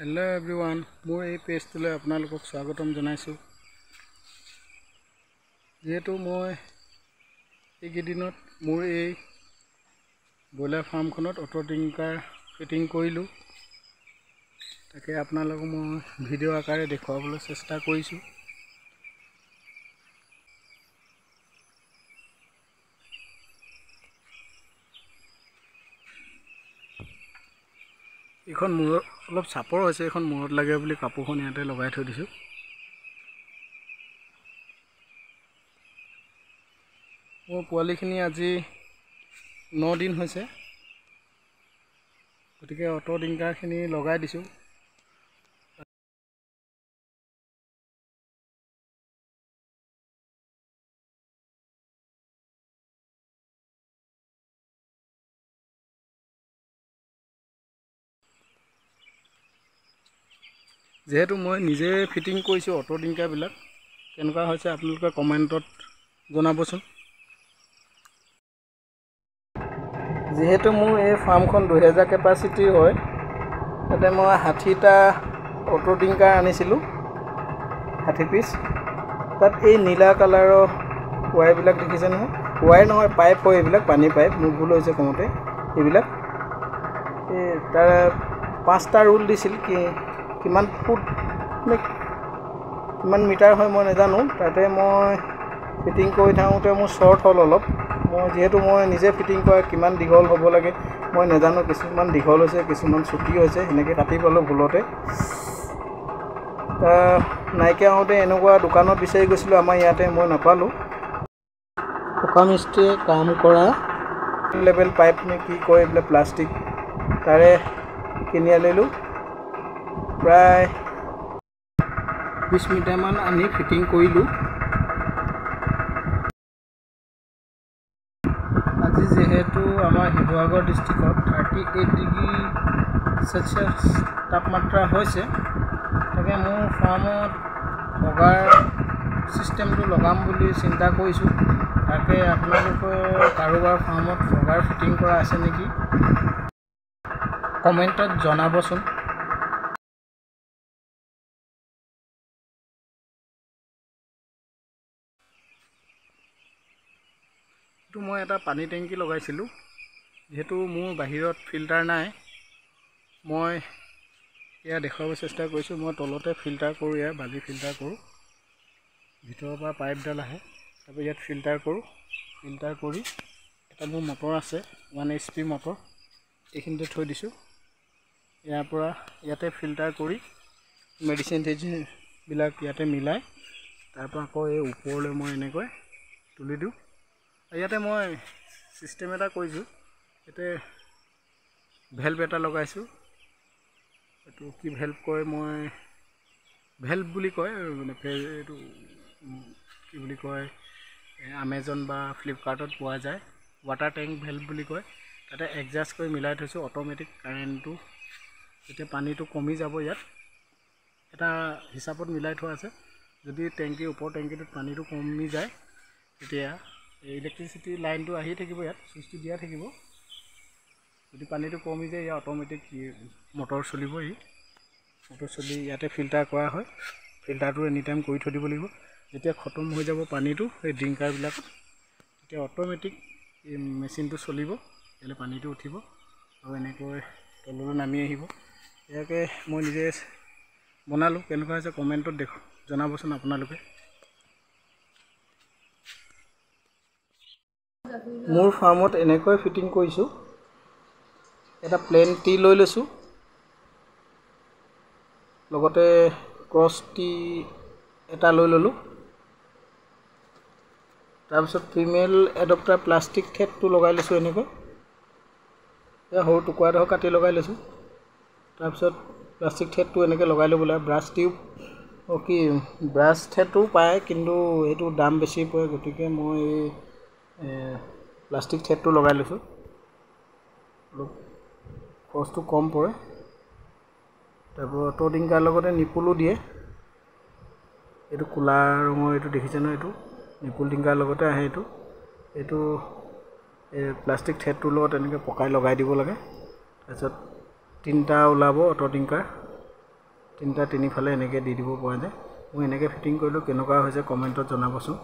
Hello everyone मोर ये पेजटले आपनालोকক स्वागतम जनाइछु जेहेतु मैं एकेदिনত मोर ये ब्रयलार फार्मखনত अटो टिंकार फिटिंग करिलु ताके आपनालोকক मैं भिडिओ आकारे देखुवाबोले चेष्टा करिछु। এখন মূৰ অলপ চাপৰ হৈছে, এখন মূৰত লাগে বুলি কাপোৰখন ইয়াতে লগাই থৈ দিছো। মোৰ পোৱালিখিনি আজি 9 দিন হৈছে, গতিকে অটো ডিংকাৰখিনি লগাই দিছো। जेहेतु मैं निजे फिटिंग करिछु अटो डिंकार बिलाक केनेকুৱা হৈছে আপোনালোকে কমেন্টত জনাবচোন। जेहेतु मोर ये फार्मखन 2000 कैपासिटी হয় তাতে মই 60টা অটো ডিংকাৰ আনিছিলো 60 পিস। তাত এই নীলা কালাৰৰ ওয়াৰ বিলাক দেখিছে নহয়, ওয়াৰ নহয় পাইপ হয়, এইবিলাক পানী পাইপ মোৰ ভুল হৈছে কমতে। এইবিলাক তাৰ 5টা ৰুল দিছিল কি কিমান ফুট নে কিমান মিটাৰ হয় মই নাজানো। তাতে মই ফিটিং কৰি থাকোঁতে মোৰ শৰ্ট হল অলপ। মই যেহেতু মই নিজে ফিটিং কৰা কিমান দীঘল হ'ব লাগে মই নাজানো, কিছুমান দীঘল হৈছে কিছুমান ছুটি হৈছে, এনেকৈ কাটি পালোঁ ভুলতে। নাইকিয়া হওঁতে এনেকুৱা দোকানত বিচাৰি গৈছিলোঁ, আমাৰ ইয়াতে মই নাপালোঁ। পকা মিস্ত্ৰীয়ে কাম কৰা লেভেল পাইপ নে কি কয় এইবিলাক প্লাষ্টিক তাৰে কিনি আনিলোঁ। प्राय 20 मिटार मान आनी फिटिंग करिलु। আজি जेहेतु आमार शिवसागर डिस्ट्रिक्ट 38 डिग्री सेल्सियस तापमात्रा होइसे, ताके मोर फार्मत बगार सिस्टेमটো लगाम বুলি চিন্তা কৰিছো। তাকে আপোনালোকৰ কাৰোবাৰ ফাৰ্মত বগাৰ ফিটিং কৰা আছে নেকি কমেন্টত জনাবচোন। तो मैं এটা পানী টেংকি লগাইছিলো, যেহেতু মোৰ বাহিৰত ফিল্টাৰ নাই মই ইয়া দেখাব চেষ্টা কৰিছো। মই তলতে ফিল্টাৰ কৰো, ইয়া বালি ফিল্টাৰ কৰো, ভিতৰৰ পৰা পাইপডাল আহে, তাৰপৰা ইয়াত ফিল্টাৰ কৰো। ফিল্টাৰ কৰি এটা মোৰ মটৰ আছে 1 HP মটৰ, এইখিনিতে থৈ দিছো। ইয়াৰ পৰা ইয়াতে ফিল্টাৰ কৰি মেডিচিন বিলাক ইয়াতে মিলাই তাৰপৰা আকৌ এই ওপৰলৈ মই এনেকৈ তুলি দিওঁ। ইয়াতে মই সিস্টেম এটা কৰিছো, এতে ভেলভ এটা লগাইছো। এটো কি ভেলভ কয়, মই ভেলভ বুলি কয় মানে এটো কি বুলি কয় Amazon বা ফ্লিপকাৰ্টত পোৱা যায়, ওয়াটাৰ ট্যাঙ্ক ভেলভ বুলি কয়। তাতে এডজাস্ট কৰি মিলাই থৈছো অটোমেটিক কাৰেন্টটো, যেতিয়া পানীটো কমি যাব ইয়াত এটা হিচাপত মিলাই থোৱা আছে। যদি টেংকি ওপৰ টেংকিটোত পানীটো কমি যায় তেতিয়া ইলেক্ট্ৰিসিটি লাইনটো আহি থাকিব, ইয়াত সুইচটো দিয়া থাকিব। যদি পানীটো কমি যায় ইয়া অটোমেটিক মটৰ চলিব। ই মটৰ চলি ইয়াতে ফিল্টাৰ কৰা হয়। ফিল্টাৰটো এনি টাইম কৰি থৈ দিব লাগিব। যেতিয়া খতম হৈ যাব পানীটো এই ড্ৰিংকাৰ বিলাকত, তেতিয়া অটোমেটিক এই মেচিনটো চলিব, এলে পানীটো উঠিব আৰু এনেকৈ তললৈ নামি আহিব। ইয়াকে মই নিজে বনালো, কেনেকুৱা হৈছে কমেন্টত জনাবচোন আপোনালোকে। মোৰ ফাৰ্মত এনেকৈ ফিটিং কৰিছো, এটা প্লেন টি লৈ লৈছো, লগতে ক্ৰছ টি এটা লৈ ললো। তাৰপিছত ফিমেল এডপ্টাৰ প্লাষ্টিক থেটটো লগাই লৈছো এনেকৈ, এয়া সৰু টুকুৰাটো কাটি লগাই লৈছো। তাৰপিছত প্লাষ্টিক থেটটো এনেকৈ লগাই ল'বলৈ ব্ৰাছ টিউব কি ব্ৰাছ থেটটো পায়, কিন্তু এইটো দাম বেছি পৰে, গতিকে মই প্লাষ্টিক থেটটো লগাই লৈছো, খৰচটো কম পৰে। তাৰপৰা অটো ডিংকাৰ লগতে নিপুলো দিয়ে, এইটো কোলা ৰঙৰ, এইটো দেখিছে ন, এইটো নিপুল ডিংকাৰ লগতে আহে। এইটো প্লাষ্টিক থেটটোৰ লগত এনেকৈ পকাই লগাই দিব লাগে। তাৰপিছত 3টা ওলাব অটো ডিংকাৰ, তিনিফালে এনেকৈ দি দিব পৰা যায়। মই এনেকৈ ফিটিং কৰিলোঁ, কেনেকুৱা হৈছে কমেণ্টত জনাবচোন।